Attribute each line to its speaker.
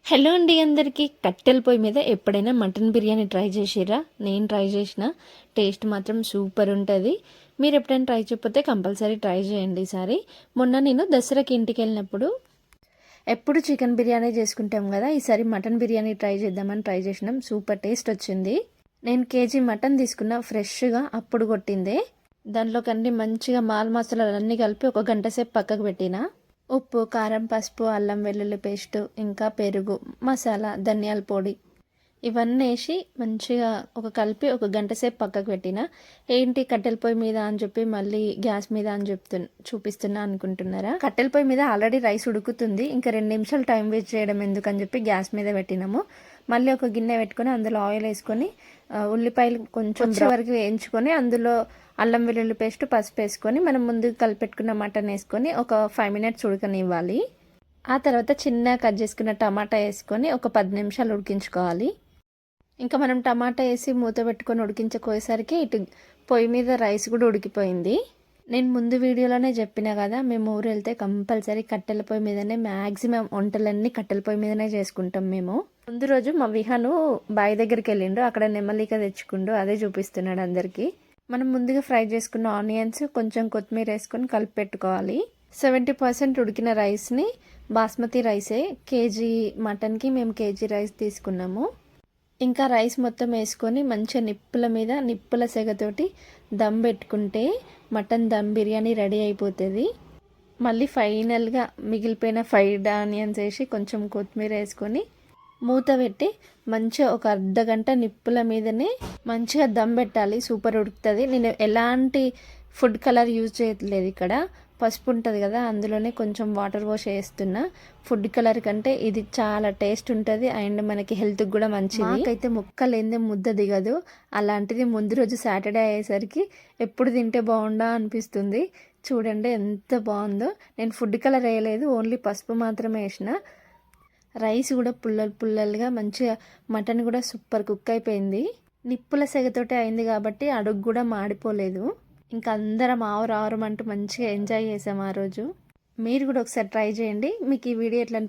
Speaker 1: Hello అండి అందరికీ. కట్టెల పొయ్యి మీద ఎప్పుడైనా మటన్ బిర్యానీ ట్రై చేసిరా? నేను ట్రై చేసిన. టేస్ట్ మాత్రం సూపర్ ఉంటుంది. మీరు ఎప్పుడైనా ట్రై చేయకపోతే కంపల్సరీ ట్రై చేయండి ఈసారి. మొన్న నేను దసరాకి ఇంటికి వెళ్ళినప్పుడు ఎప్పుడు చికెన్ బిర్యానీ చేసుకుంటాం కదా, ఈసారి మటన్ బిర్యానీ ట్రై చేద్దామని ట్రై చేసినాం. సూపర్ టేస్ట్ వచ్చింది. నేను కేజీ మటన్ తీసుకున్న, ఫ్రెష్గా అప్పుడు కొట్టిందే. దాంట్లోకి అన్ని మంచిగా మసాలాలు అన్నీ కలిపి ఒక గంట సేపు పక్కకు పెట్టిన. ఉప్పు, కారం, పసుపు, అల్లం వెల్లుల్లి పేస్టు, ఇంకా పెరుగు, మసాలా, ధనియాల పొడి ఇవన్నీ వేసి మంచిగా కలిపి ఒక గంట సేపు పక్కకు పెట్టిన. ఏంటి కట్టెల పొయ్యి మీద అని చెప్పి మళ్ళీ గ్యాస్ మీద అని చూపిస్తున్నా అనుకుంటున్నారా? కట్టెల పొయ్యి మీద ఆల్రెడీ రైస్ ఉడుకుతుంది, ఇంకా 2 నిమిషాలు టైం వేస్ట్ చేయడం ఎందుకని చెప్పి గ్యాస్ మీద పెట్టినాము. మళ్ళీ ఒక గిన్నె పెట్టుకొని అందులో ఆయిల్ వేసుకొని ఉల్లిపాయలు కొంచెం వరకు వేయించుకొని అందులో అల్లం వెల్లుల్లి పేస్ట్, పసుపు వేసుకొని మనం ముందుకు కలిపెట్టుకున్న మటన్ వేసుకొని ఒక 5 మినిట్స్ ఉడకనివ్వాలి. ఆ తర్వాత చిన్న కట్ చేసుకున్న టమాటా వేసుకొని ఒక 10 నిమిషాలు ఉడికించుకోవాలి. ఇంకా మనం టమాటా వేసి మూత పెట్టుకొని ఉడికించుకోయేసరికి ఇటు పొయ్యి మీద రైస్ కూడా ఉడికిపోయింది. నేను ముందు వీడియోలోనే చెప్పినా కదా, మేము ఊరు వెళ్తే కంపల్సరీ కట్టెల పొయ్యి మీదనే మ్యాక్సిమం వంటలన్నీ కట్టెల పొయ్యి మీదనే చేసుకుంటాం మేము. ముందు రోజు మా విహాను బావి దగ్గరికి వెళ్ళిండు, అక్కడ నెమ్మలిక తెచ్చుకుండు, అదే చూపిస్తున్నాడు అందరికీ. మనం ముందుగా ఫ్రై చేసుకున్న ఆనియన్స్, కొంచెం కొత్తిమీర వేసుకొని కలిపి పెట్టుకోవాలి. 70% ఉడికిన రైస్ని, బాస్మతి రైసే, కేజీ మటన్కి మేము కేజీ రైస్ తీసుకున్నాము. ఇంకా రైస్ మొత్తం వేసుకొని మంచిగా నిప్పుల మీద నిప్పుల సెగతోటి దమ్ పెట్టుకుంటే మటన్ దమ్ బిర్యానీ రెడీ అయిపోతుంది. మళ్ళీ ఫైనల్గా మిగిలిపోయిన ఫ్రైడ్ ఆనియన్స్ వేసి కొంచెం కొత్తిమీర వేసుకొని మూత పెట్టి మంచిగా ఒక అర్ధగంట నిప్పుల మీదనే మంచిగా దమ్ పెట్టాలి. సూపర్ ఉడుకుతుంది. నేను ఎలాంటి ఫుడ్ కలర్ యూజ్ చేయట్లేదు. ఇక్కడ పసుపు ఉంటుంది కదా, అందులోనే కొంచెం వాటర్ వాష్ వేస్తున్నా. ఫుడ్ కలర్ కంటే ఇది చాలా టేస్ట్ ఉంటుంది అండ్ మనకి హెల్త్కి కూడా మంచిది. నాకైతే ముక్కలేందే ముద్ద దిగదు. అలాంటిది ముందు రోజు సాటర్డే అయ్యేసరికి ఎప్పుడు తింటే బాగుండా అనిపిస్తుంది. చూడండి ఎంత బాగుందో. నేను ఫుడ్ కలర్ వేయలేదు, ఓన్లీ పసుపు మాత్రమే వేసిన. రైస్ కూడా పుల్లలుగా మంచిగా, మటన్ కూడా సూపర్ కుక్ అయిపోయింది. నిప్పుల సెగతోటే అయింది కాబట్టి అడుగు కూడా మాడిపోలేదు. ఇంకా అందరం ఆవురు అంటూ మంచిగా ఎంజాయ్ చేసాం ఆ రోజు. మీరు కూడా ఒకసారి ట్రై చేయండి. మీకు ఈ వీడియో ఎట్లా